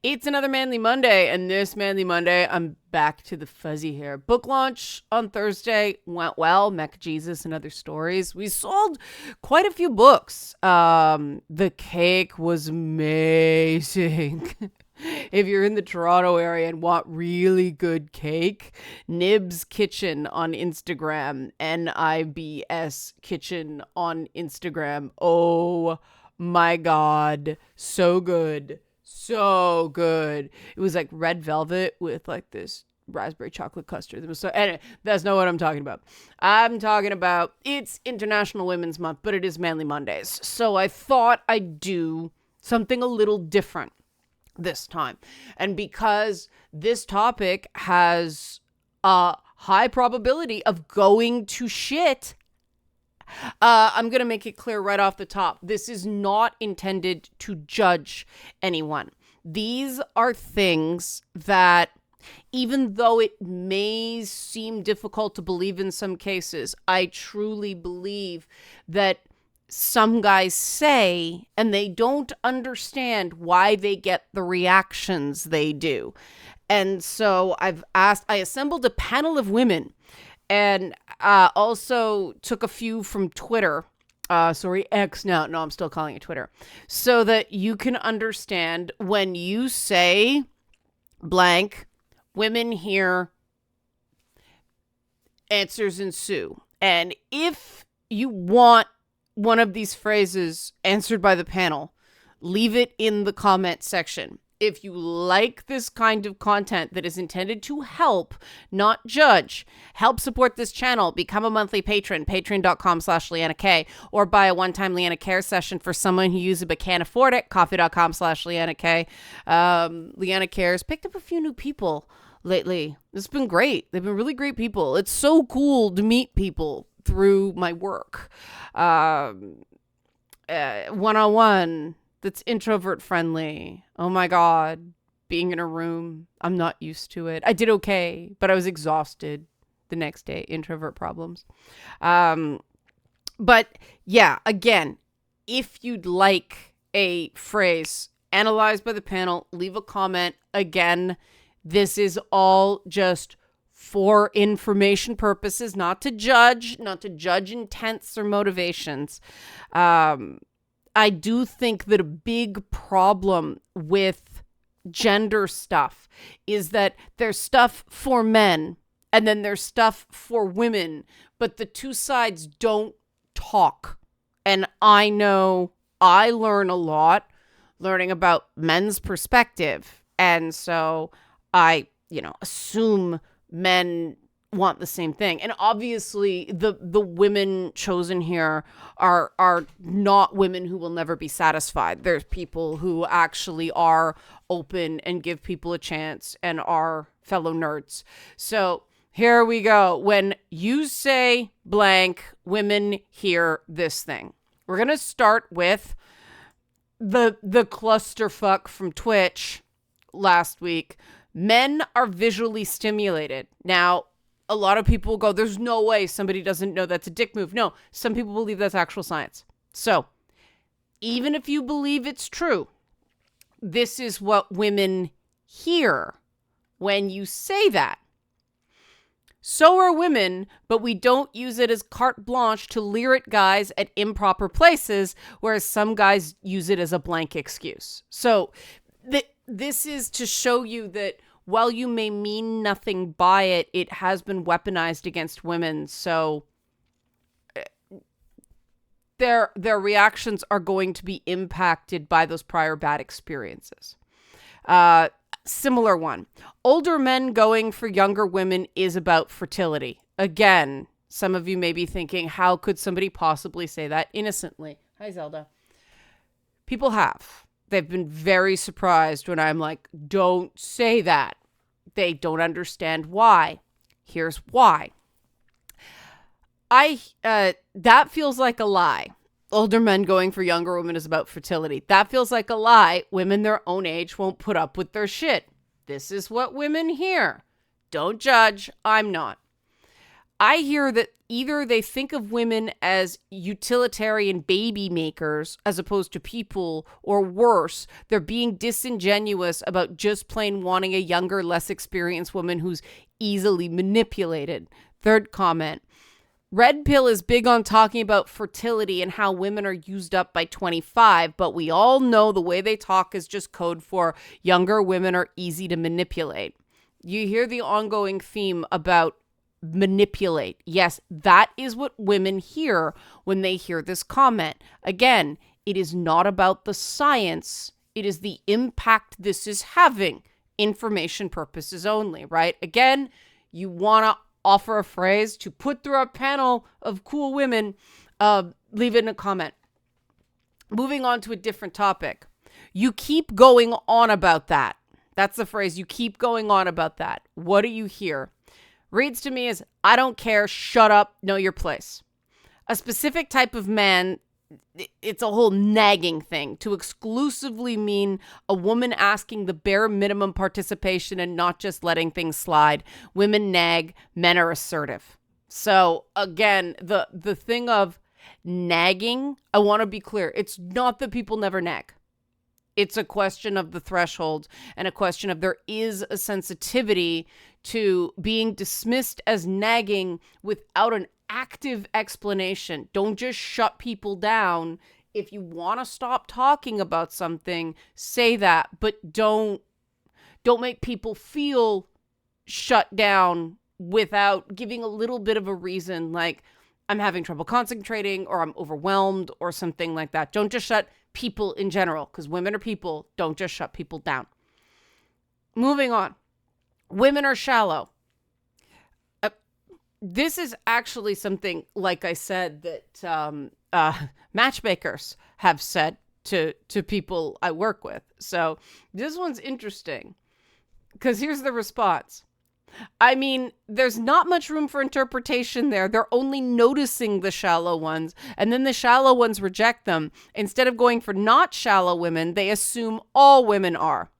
It's another Manly Monday, and this Manly Monday, I'm back to the fuzzy hair. Book launch on Thursday went well. Mech Jesus and Other Stories. We sold quite a few books. The cake was amazing. If you're in the Toronto area and want really good cake, Nibs Kitchen on Instagram, NIBS Kitchen on Instagram. Oh my God, so good. So good. It was like red velvet with like this raspberry chocolate custard. It was so, anyway, that's not what I'm talking about. I'm talking about, it's International Women's Month, but it is Manly Mondays. So I thought I'd do something a little different this time. And because this topic has a high probability of going to shit, I'm going to make it clear right off the top. This is not intended to judge anyone. These are things that, even though it may seem difficult to believe in some cases, I truly believe that some guys say, and they don't understand why they get the reactions they do. And so I assembled a panel of women and also took a few from Twitter. Sorry, X now. No, I'm still calling it Twitter. So that you can understand when you say blank, women here, answers ensue. And if you want one of these phrases answered by the panel, leave it in the comment section. If you like this kind of content that is intended to help, not judge, help support this channel, become a monthly patron, patreon.com/Leanna K, or buy a one-time Leanna Care session for someone who uses it but can't afford it, coffee.com/Leanna K. Leanna Cares picked up a few new people lately. It's been great. They've been really great people. It's so cool to meet people through my work. One-on-one. That's introvert friendly. Oh my God. Being in a room. I'm not used to it. I did okay, but I was exhausted the next day. Introvert problems. But yeah, again, if you'd like a phrase analyzed by the panel, leave a comment. Again, this is all just for information purposes, not to judge intents or motivations. I do think that a big problem with gender stuff is that there's stuff for men and then there's stuff for women, but the two sides don't talk. And I know I learn a lot learning about men's perspective. And so I, assume men want the same thing. And obviously the women chosen here are not women who will never be satisfied. There's people who actually are open and give people a chance and are fellow nerds. So here we go. When you say blank, women hear this thing. We're going to start with the clusterfuck from Twitch last week. Men are visually stimulated. Now, a lot of people will go, there's no way somebody doesn't know that's a dick move. No, some people believe that's actual science. So even if you believe it's true, this is what women hear when you say that. So are women, but we don't use it as carte blanche to leer at guys at improper places, whereas some guys use it as a blank excuse. So this is to show you that while you may mean nothing by it, it has been weaponized against women. So their reactions are going to be impacted by those prior bad experiences. Similar one. Older men going for younger women is about fertility. Again, some of you may be thinking, how could somebody possibly say that innocently? Hi, Zelda. People have. They've been very surprised when I'm like, don't say that. They don't understand why. Here's why. That feels like a lie. Older men going for younger women is about fertility. That feels like a lie. Women their own age won't put up with their shit. This is what women hear. Don't judge. I'm not. I hear that either they think of women as utilitarian baby makers as opposed to people, or worse, they're being disingenuous about just plain wanting a younger, less experienced woman who's easily manipulated. Third comment. Red Pill is big on talking about fertility and how women are used up by 25, but we all know the way they talk is just code for younger women are easy to manipulate. You hear the ongoing theme about manipulate. Yes, that is what women hear when they hear this comment. Again, it is not about the science. It is the impact this is having. Information purposes only, right? Again, you want to offer a phrase to put through a panel of cool women, leave it in a comment. Moving on to a different topic. You keep going on about that. That's the phrase. You keep going on about that. What do you hear? Reads to me as, I don't care, shut up, know your place. A specific type of man, it's a whole nagging thing to exclusively mean a woman asking the bare minimum participation and not just letting things slide. Women nag, men are assertive. So again, the thing of nagging, I want to be clear. It's not that people never nag. It's a question of the threshold and a question of there is a sensitivity to being dismissed as nagging without an active explanation. Don't just shut people down. If you want to stop talking about something, say that, but don't make people feel shut down without giving a little bit of a reason, like I'm having trouble concentrating or I'm overwhelmed or something like that. Don't just shut people in general, because women are people. Don't just shut people down. Moving on. Women are shallow. This is actually something, like I said, that matchmakers have said to people I work with. So this one's interesting because here's the response. I mean, there's not much room for interpretation there. They're only noticing the shallow ones, and then the shallow ones reject them. Instead of going for not shallow women, they assume all women are.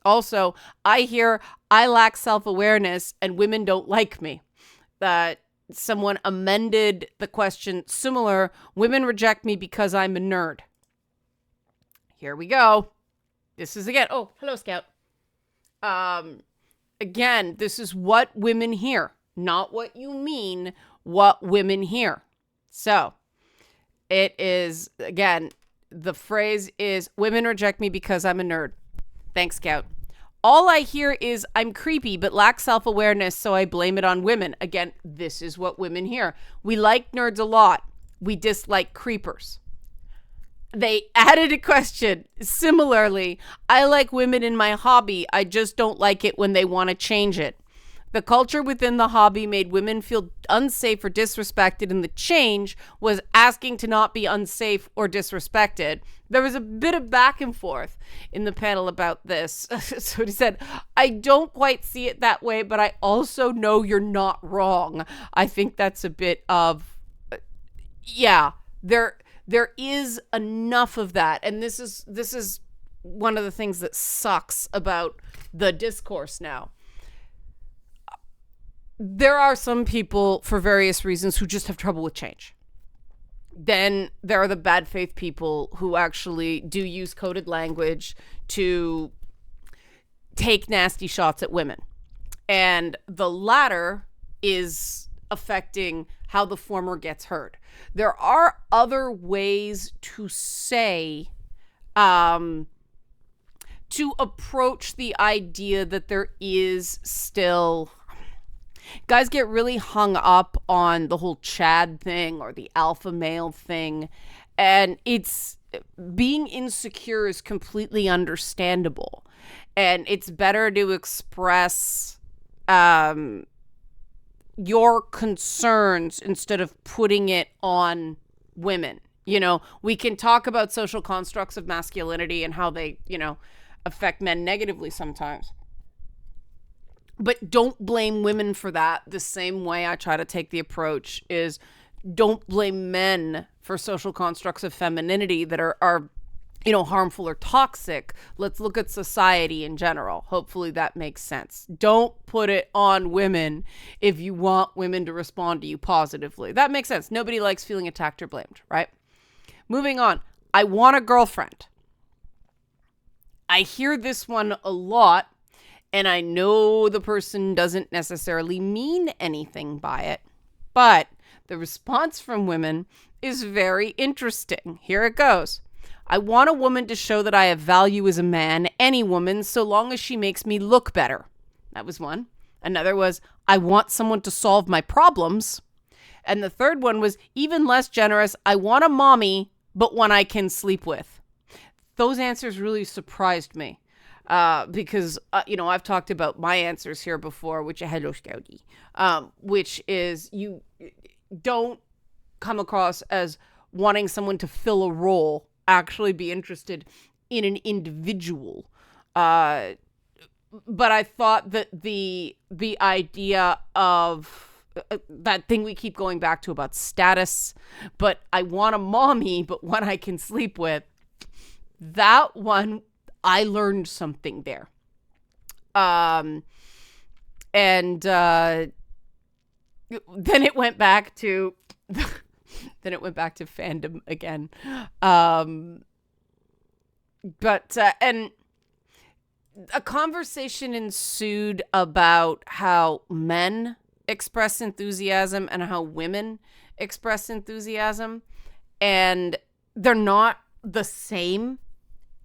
Also, I hear I lack self-awareness and women don't like me. That someone amended the question similar, women reject me because I'm a nerd. Here we go. This is again, oh, hello, Scout. Again, this is what women hear, not what you mean, what women hear. So it is, again, the phrase is, women reject me because I'm a nerd. Thanks, Scout. All I hear is I'm creepy but lack self-awareness, so I blame it on women. Again, this is what women hear. We like nerds a lot. We dislike creepers. They added a question. Similarly, I like women in my hobby. I just don't like it when they want to change it. The culture within the hobby made women feel unsafe or disrespected, and the change was asking to not be unsafe or disrespected. There was a bit of back and forth in the panel about this. So he said, I don't quite see it that way, but I also know you're not wrong. I think that's a bit of, yeah, there is enough of that. And this is one of the things that sucks about the discourse now. There are some people, for various reasons, who just have trouble with change. Then there are the bad faith people who actually do use coded language to take nasty shots at women. And the latter is affecting how the former gets heard. There are other ways to say, to approach the idea that there is still... Guys get really hung up on the whole Chad thing or the alpha male thing. And it's being insecure is completely understandable. And it's better to express your concerns instead of putting it on women. You know, we can talk about social constructs of masculinity and how they, you know, affect men negatively sometimes. But don't blame women for that. The same way I try to take the approach is don't blame men for social constructs of femininity that are harmful or toxic. Let's look at society in general. Hopefully that makes sense. Don't put it on women if you want women to respond to you positively. That makes sense. Nobody likes feeling attacked or blamed, right? Moving on. I want a girlfriend. I hear this one a lot, and I know the person doesn't necessarily mean anything by it, but the response from women is very interesting. Here it goes. I want a woman to show that I have value as a man, any woman, so long as she makes me look better. That was one. Another was, I want someone to solve my problems. And the third one was, even less generous, I want a mommy, but one I can sleep with. Those answers really surprised me because, I've talked about my answers here before, which is you don't come across as wanting someone to fill a role, actually be interested in an individual. But I thought that the idea of that thing we keep going back to about status, but I want a mommy, but one I can sleep with, that one, I learned something there. And then it went back to fandom again. And a conversation ensued about how men express enthusiasm and how women express enthusiasm, and they're not the same.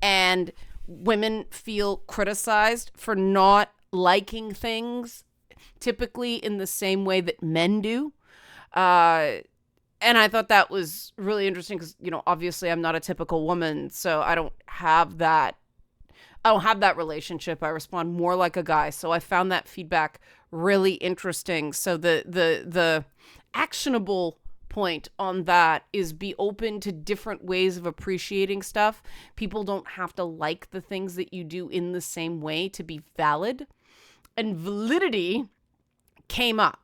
And women feel criticized for not liking things typically in the same way that men do. And I thought that was really interesting because, obviously I'm not a typical woman, so I don't have that relationship. I respond more like a guy. So I found that feedback really interesting. So the actionable point on that is be open to different ways of appreciating stuff. People don't have to like the things that you do in the same way to be valid. And validity came up.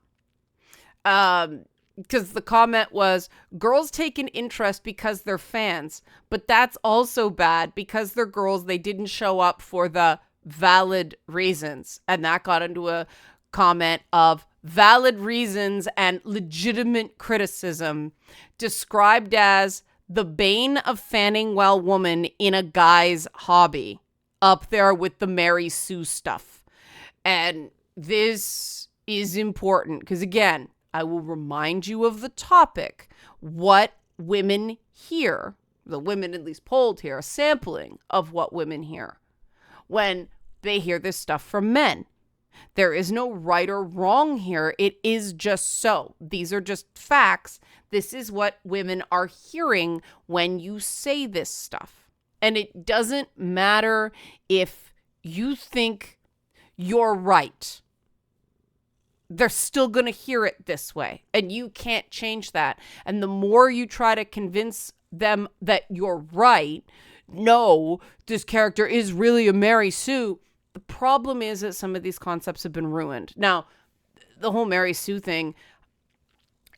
Because the comment was, girls take an interest because they're fans, but that's also bad because they're girls. They didn't show up for the valid reasons. And that got into a comment of valid reasons and legitimate criticism described as the bane of fanning well woman in a guy's hobby, up there with the Mary Sue stuff. And this is important because, again, I will remind you of the topic. What women hear, the women at least polled here, a sampling of what women hear when they hear this stuff from men. There is no right or wrong here. It is just so. These are just facts. This is what women are hearing when you say this stuff. And it doesn't matter if you think you're right. They're still going to hear it this way, and you can't change that. And the more you try to convince them that you're right, no, this character is really a Mary Sue, the problem is that some of these concepts have been ruined. Now, the whole Mary Sue thing,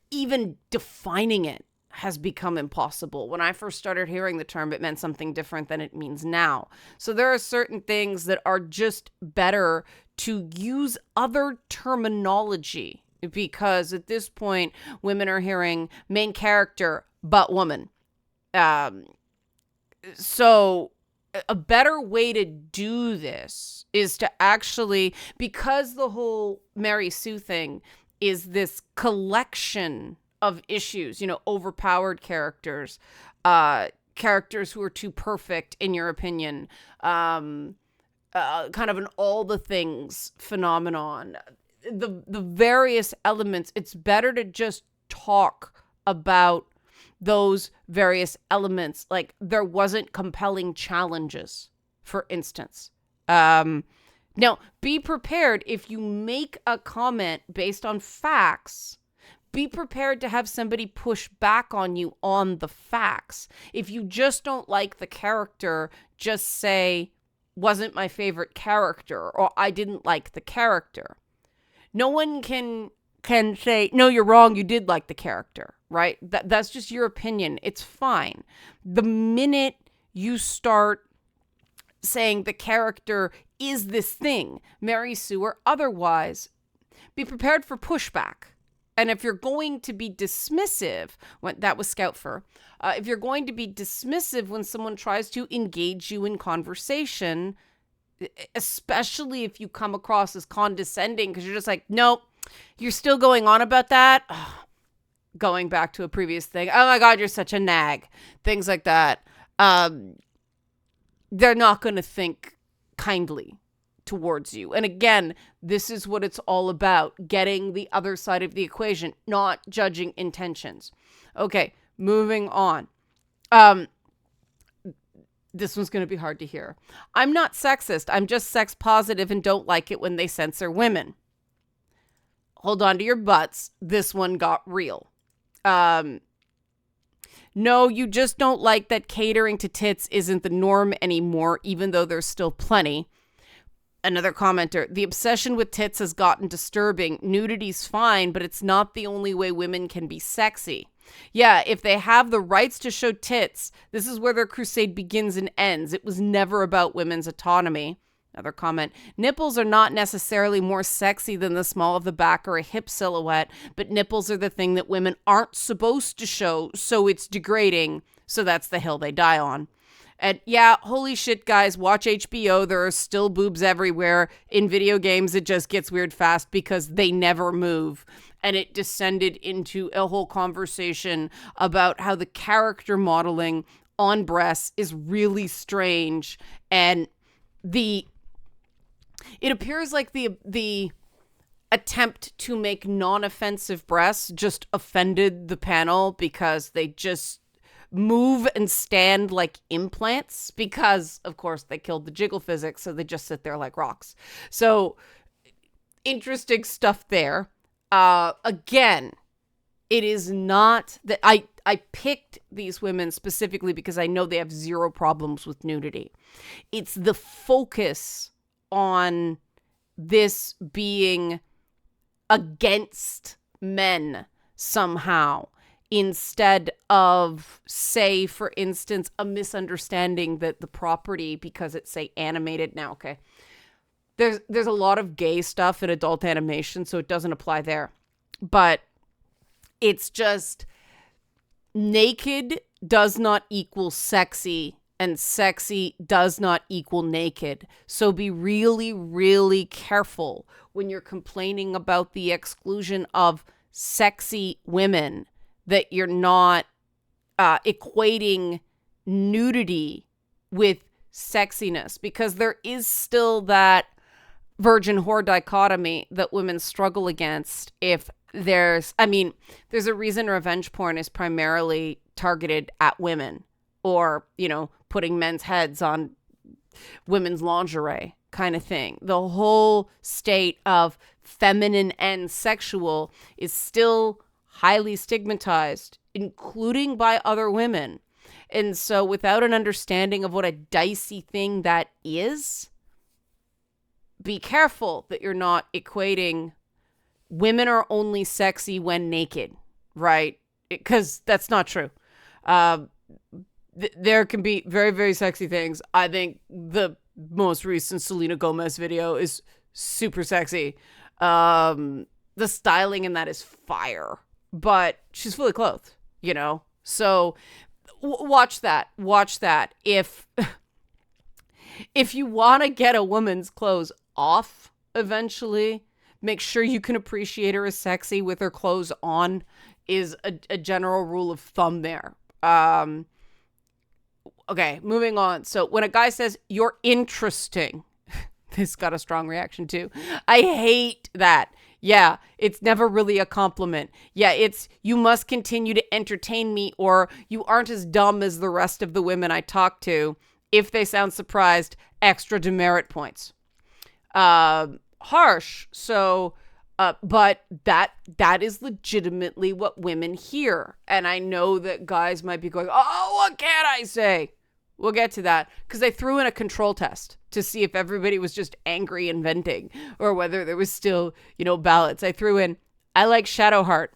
even defining it has become impossible. When I first started hearing the term, it meant something different than it means now. So there are certain things that are just better to use other terminology, because at this point, women are hearing main character, but woman. So a better way to do this is to actually, because the whole Mary Sue thing is this collection of issues, overpowered characters, characters who are too perfect in your opinion, kind of an all the things phenomenon, the various elements. It's better to just talk about those various elements. Like, there wasn't compelling challenges, for instance. Now, be prepared if you make a comment based on facts. Be prepared to have somebody push back on you on the facts. If you just don't like the character, just say, wasn't my favorite character, or I didn't like the character. No one can say, no, you're wrong, you did like the character, right? That's just your opinion. It's fine. The minute you start saying the character is this thing, Mary Sue or otherwise. Be prepared for pushback. And if you're going to be dismissive, that was Scout Fur, if you're going to be dismissive when someone tries to engage you in conversation, especially if you come across as condescending because you're just like, nope, you're still going on about that. Going back to a previous thing. Oh my God, you're such a nag. Things like that. They're not going to think kindly towards you. And again, this is what it's all about, getting the other side of the equation, not judging intentions. Okay, moving on. This one's going to be hard to hear. I'm not sexist. I'm just sex positive and don't like it when they censor women. Hold on to your butts. This one got real. No, you just don't like that catering to tits isn't the norm anymore, even though there's still plenty. Another commenter, the obsession with tits has gotten disturbing. Nudity's fine, but it's not the only way women can be sexy. Yeah, if they have the rights to show tits, this is where their crusade begins and ends. It was never about women's autonomy. Another comment, nipples are not necessarily more sexy than the small of the back or a hip silhouette, but nipples are the thing that women aren't supposed to show, so it's degrading. So that's the hill they die on. And yeah, holy shit, guys, watch HBO. There are still boobs everywhere. In video games, it just gets weird fast because they never move. And it descended into a whole conversation about how the character modeling on breasts is really strange. And it appears like the attempt to make non-offensive breasts just offended the panel because they just move and stand like implants because, of course, they killed the jiggle physics, so they just sit there like rocks. So, interesting stuff there. Again, it is not that I picked these women specifically because I know they have zero problems with nudity. It's the focus on this being against men somehow, instead of, say, for instance, a misunderstanding that the property, because it's, say, animated now, okay, there's a lot of gay stuff in adult animation, so it doesn't apply there. But it's just naked does not equal sexy, and sexy does not equal naked. So be really, really careful when you're complaining about the exclusion of sexy women, that you're not equating nudity with sexiness, because there is still that virgin whore dichotomy that women struggle against. If there's a reason revenge porn is primarily targeted at women, or, putting men's heads on women's lingerie kind of thing. The whole state of feminine and sexual is still highly stigmatized, including by other women. And so without an understanding of what a dicey thing that is, be careful that you're not equating women are only sexy when naked, right? Because that's not true. There can be very, very sexy things. I think the most recent Selena Gomez video is super sexy. The styling in that is fire, but she's fully clothed, So watch that. If you want to get a woman's clothes off eventually, make sure you can appreciate her as sexy with her clothes on is a general rule of thumb there. Okay, moving on. So when a guy says, you're interesting, this got a strong reaction too. I hate that. Yeah, it's never really a compliment. Yeah, it's, you must continue to entertain me, or you aren't as dumb as the rest of the women I talk to. If they sound surprised, extra demerit points. Harsh. So, but that is legitimately what women hear. And I know that guys might be going, oh, what can I say? We'll get to that, because I threw in a control test to see if everybody was just angry and venting, or whether there was still, ballots. I threw in, I like Shadowheart.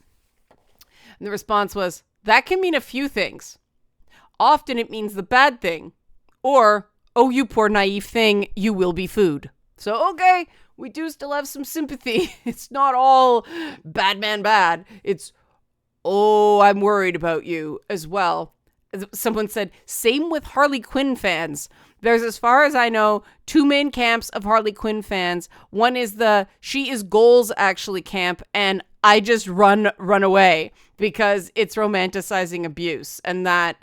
And the response was, that can mean a few things. Often it means the bad thing, Or, oh, you poor naive thing, you will be food. So, okay, we do still have some sympathy. It's not all bad man bad. It's, oh, I'm worried about you as well. Someone said, same with Harley Quinn fans. There's, as far as I know, two main camps of Harley Quinn fans. One is the she is goals actually camp, and I just run away because it's romanticizing abuse. And that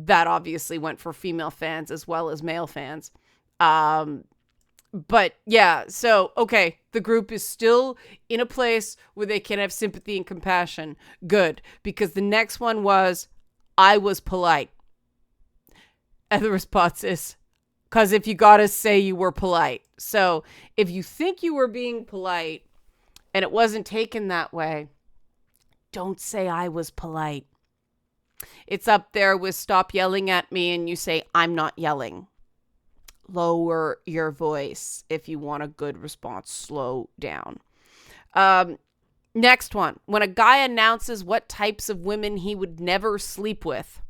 obviously went for female fans as well as male fans. But yeah, so, okay, the group is still in a place where they can have sympathy and compassion. Good, because the next one was, I was polite. And the response is, because if you gotta say you were polite. So if you think you were being polite and it wasn't taken that way, don't say I was polite. It's up there with stop yelling at me and you say, I'm not yelling. Lower your voice if you want a good response. Slow down. Next one. When a guy announces what types of women he would never sleep with.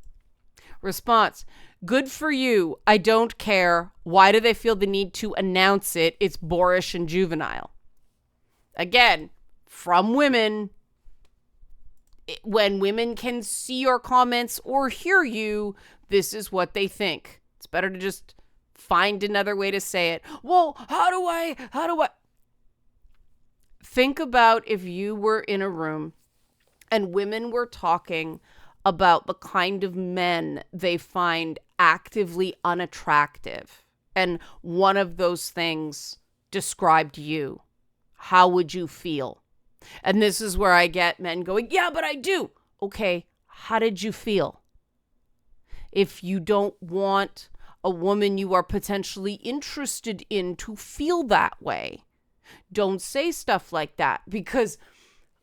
Response. Good for you. I don't care. Why do they feel the need to announce it? It's boorish and juvenile. Again, from women. When women can see your comments or hear you, this is what they think. It's better to just find another way to say it. Well, how do I? Think about if you were in a room and women were talking about the kind of men they find actively unattractive, and one of those things described you. How would you feel? And this is where I get men going, yeah, but I do. Okay, how did you feel? If you don't want a woman you are potentially interested in to feel that way, don't say stuff like that, because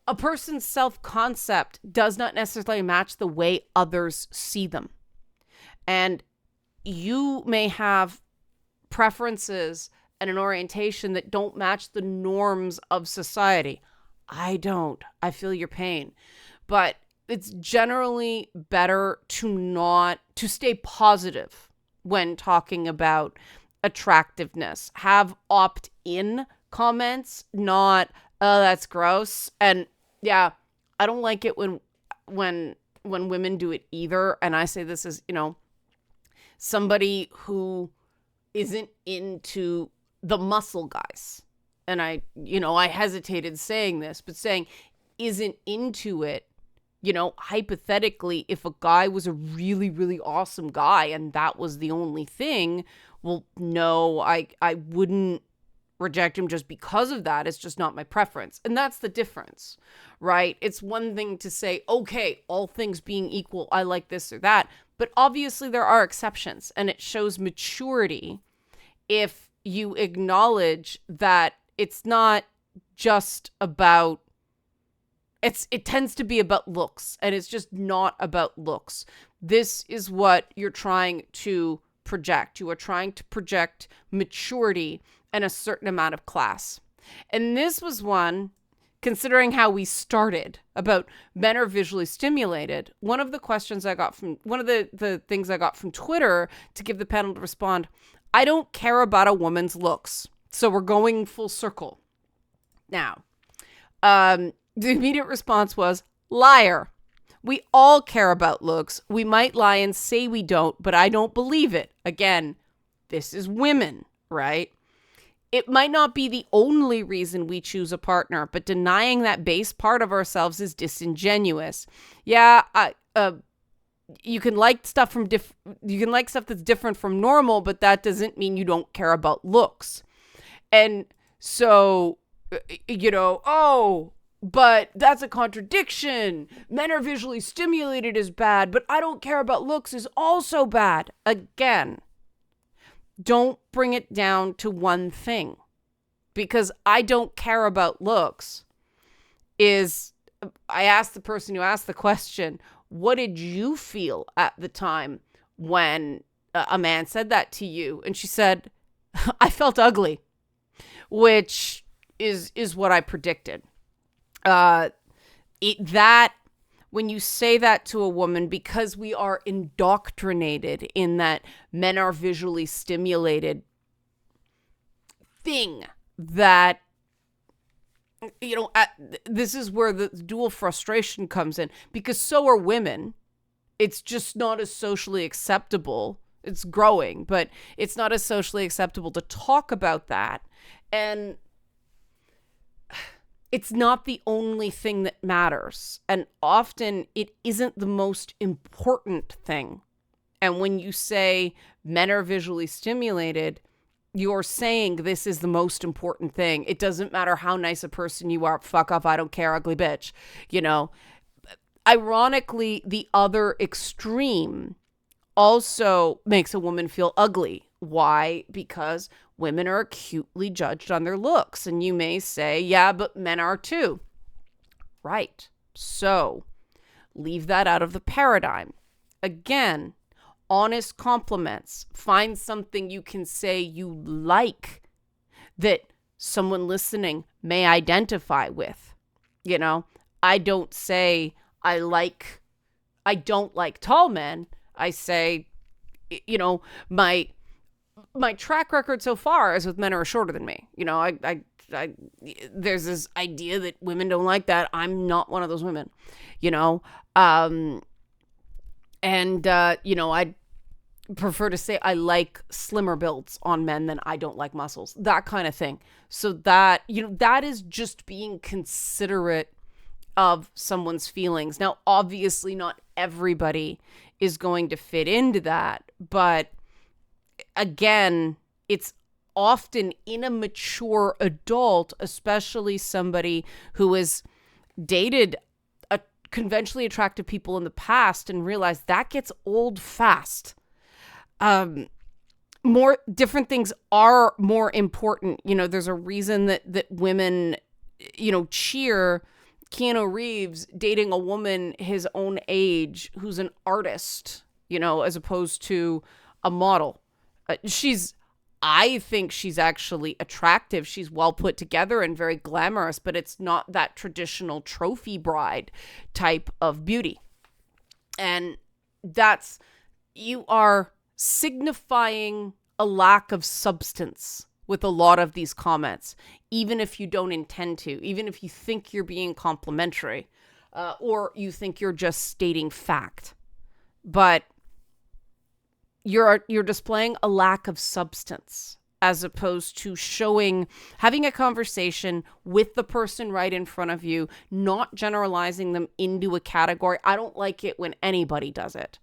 a person's self-concept does not necessarily match the way others see them. And you may have preferences and an orientation that don't match the norms of society. I don't. I feel your pain. But it's generally better to stay positive when talking about attractiveness. Have opt-in comments, not, oh, that's gross. And yeah, I don't like it when women do it either. And I say this as, somebody who isn't into the muscle guys. And I hesitated saying this, but saying isn't into it, hypothetically, if a guy was a really, really awesome guy and that was the only thing, well, no, I wouldn't reject him just because of that. It's just not my preference. And that's the difference, right? It's one thing to say, okay, all things being equal, I like this or that. But obviously there are exceptions, and it shows maturity if you acknowledge that it's not just about, it tends to be about looks, and it's just not about looks. This is what you're trying to project. You are trying to project maturity and a certain amount of class. And this was one, considering how we started about men are visually stimulated, one of the questions I got from, one of the things I got from Twitter to give the panel to respond, I don't care about a woman's looks. So we're going full circle. Now, the immediate response was, liar. We all care about looks. We might lie and say we don't, but I don't believe it. Again, this is women, right? It might not be the only reason we choose a partner, but denying that base part of ourselves is disingenuous. Yeah, you can like stuff from you can like stuff that's different from normal, but that doesn't mean you don't care about looks. And so, but that's a contradiction. Men are visually stimulated is bad, but I don't care about looks is also bad. Again, don't bring it down to one thing, because I don't care about looks is, I asked the person who asked the question, what did you feel at the time when a man said that to you? And she said, I felt ugly, which is what I predicted. That when you say that to a woman, because we are indoctrinated in that men are visually stimulated thing, that, this is where the dual frustration comes in, because so are women. It's just not as socially acceptable. It's growing, but it's not as socially acceptable to talk about that. And it's not the only thing that matters. And often it isn't the most important thing. And when you say men are visually stimulated, you're saying this is the most important thing. It doesn't matter how nice a person you are. Fuck off. I don't care. Ugly bitch. Ironically, the other extreme also makes a woman feel ugly. Why? Because women are acutely judged on their looks. And you may say, yeah, but men are too. Right. So leave that out of the paradigm. Again, honest compliments. Find something you can say you like that someone listening may identify with. I don't say I don't like tall men. I say, my track record so far is with men who are shorter than me. There's this idea that women don't like that. I'm not one of those women, I'd prefer to say I like slimmer builds on men than I don't like muscles, that kind of thing. So that, that is just being considerate of someone's feelings. Now, obviously not everybody is going to fit into that, but again, it's often in a mature adult, especially somebody who has dated conventionally attractive people in the past and realized that gets old fast. More different things are more important. There's a reason that women, cheer Keanu Reeves dating a woman his own age who's an artist, as opposed to a model. I think she's actually attractive. She's well put together and very glamorous, but it's not that traditional trophy bride type of beauty. And you are signifying a lack of substance with a lot of these comments, even if you don't intend to, even if you think you're being complimentary, or you think you're just stating fact. But you're displaying a lack of substance, as opposed to having a conversation with the person right in front of you, not generalizing them into a category. I don't like it when anybody does it.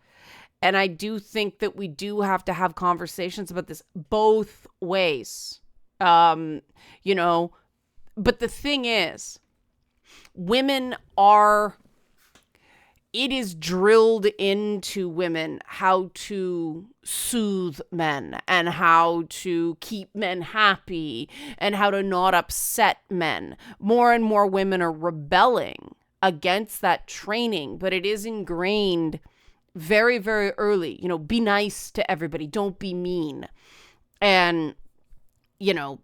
And I do think that we do have to have conversations about this both ways. But the thing is, it is drilled into women how to soothe men and how to keep men happy and how to not upset men. More and more women are rebelling against that training, but it is ingrained very, very early. Be nice to everybody. Don't be mean. And,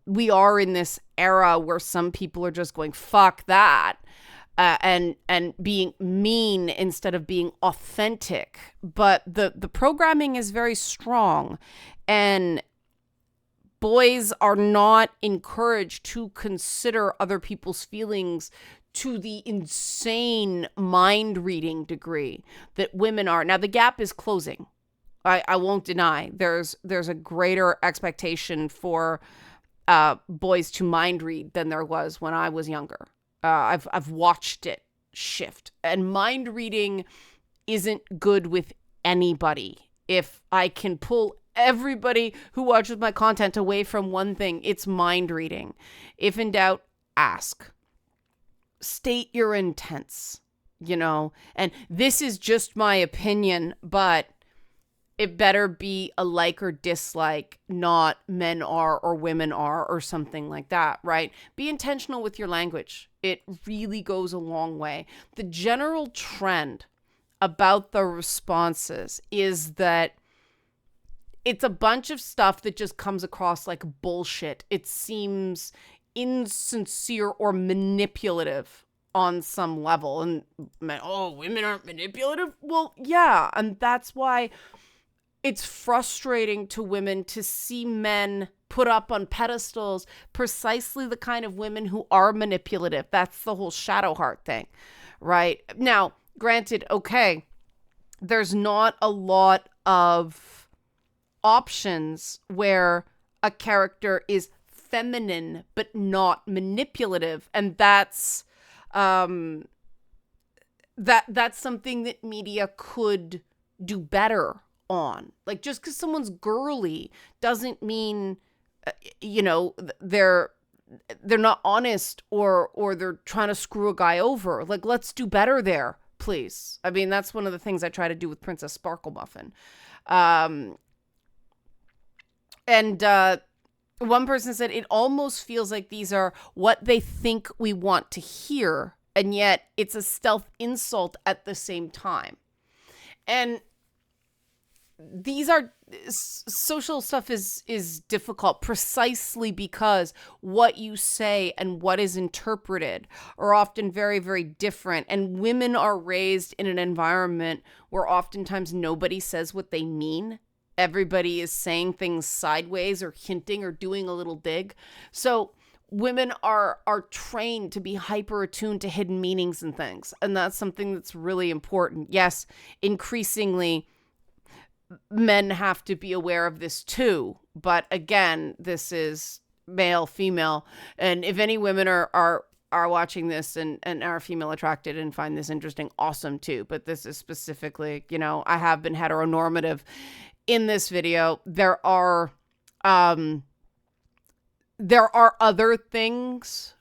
we are in this era where some people are just going, fuck that. And being mean instead of being authentic. But the programming is very strong, and boys are not encouraged to consider other people's feelings to the insane mind reading degree that women are. Now, the gap is closing. I won't deny there's a greater expectation for boys to mind read than there was when I was younger. I've watched it shift, and mind reading isn't good with anybody. If I can pull everybody who watches my content away from one thing, it's mind reading. If in doubt, ask. State your intents, and this is just my opinion, but it better be a like or dislike, not men are or women are or something like that, right? Be intentional with your language. It really goes a long way. The general trend about the responses is that it's a bunch of stuff that just comes across like bullshit. It seems insincere or manipulative on some level. And oh, women aren't manipulative. Well, yeah. And that's why it's frustrating to women to see men put up on pedestals precisely the kind of women who are manipulative. That's the whole shadow heart thing, right? Now, granted, okay, there's not a lot of options where a character is feminine but not manipulative, and that's that's something that media could do better on. Like, just because someone's girly doesn't mean they're not honest or they're trying to screw a guy over. Like, let's do better there, please. I mean, that's one of the things I try to do with Princess Sparkle Muffin. And one person said it almost feels like these are what they think we want to hear, and yet it's a stealth insult at the same time. And these are social stuff is difficult precisely because what you say and what is interpreted are often very, very different. And women are raised in an environment where oftentimes nobody says what they mean. Everybody is saying things sideways or hinting or doing a little dig. So women are trained to be hyper attuned to hidden meanings and things. And that's something that's really important. Yes, increasingly men have to be aware of this too. But again, this is male, female. And if any women are watching this and are female attracted and find this interesting, awesome too. But this is specifically, I have been heteronormative in this video. There are other things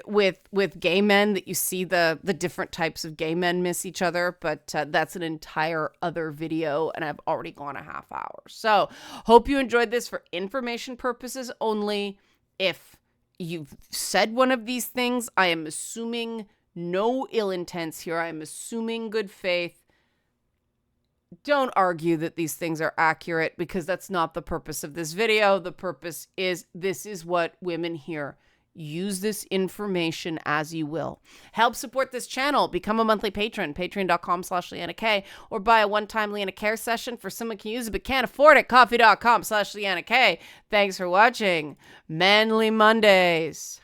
with gay men that you see the different types of gay men miss each other, but that's an entire other video, and I've already gone a half hour. So hope you enjoyed this for information purposes only. If you've said one of these things, I am assuming no ill intents here. I am assuming good faith. Don't argue that these things are accurate, because that's not the purpose of this video. The purpose is, this is what women hear. Use this information as you will. Help support this channel. Become a monthly patron, patreon.com/Leanna K, or buy a one-time Leanna Care session for someone who can use it but can't afford it. Ko-fi.com/Leanna K. Thanks for watching Manly Mondays.